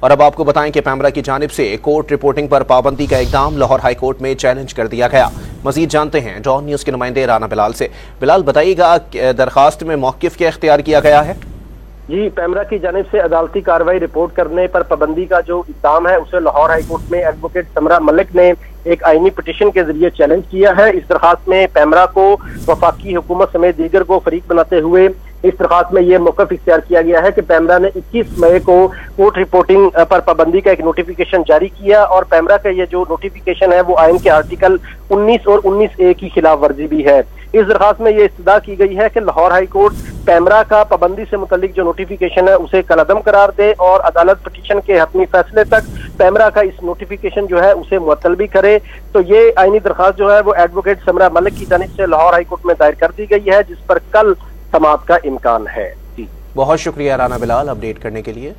और अब आपको बताएं कि पैमरा की जानिब से कोर्ट रिपोर्टिंग पर पाबंदी का इकदाम लाहौर हाई कोर्ट में चैलेंज कर दिया गया। मजीद जानते हैं डॉन न्यूज के नुमाइंदे राना बिलाल से। बिलाल, बताइएगा दरखास्त में मौकिफ क्या इख्तियार किया गया है? जी, पैमरा की जानिब से अदालती कार्रवाई रिपोर्ट करने पर पाबंदी का जो इक़दाम है उसे लाहौर हाई कोर्ट में एडवोकेट समरा मलिक ने एक आईनी पिटीशन के जरिए चैलेंज किया है। इस दरखास्त में पैमरा को वफाकी हुकूमत समेत दीगर को फरीक बनाते हुए इस दरखास्त में यह मौक़िफ़ इख्तियार किया गया है कि पैमरा ने 21 मई को कोर्ट रिपोर्टिंग पर पाबंदी का एक नोटिफिकेशन जारी किया और पैमरा का ये जो नोटिफिकेशन है वो आइन के आर्टिकल 19 और 19A की खिलाफ वर्जी भी है। इस दरखास्त में यह इस्तदा की गई है कि लाहौर हाई कोर्ट पैमरा का पाबंदी से मुतल्लिक जो नोटिफिकेशन है उसे कलअदम करार दे और अदालत पिटीशन के हतमी फैसले तक पैमरा का इस नोटिफिकेशन जो है उसे मुअत्तल भी करे। तो ये आईनी दरखास्त जो है वो एडवोकेट समरा मलिक की जानिब से लाहौर हाई कोर्ट में दायर कर दी गई है, जिस पर कल समाअत का इम्कान है। जी, बहुत शुक्रिया राना बिलाल अपडेट करने के लिए।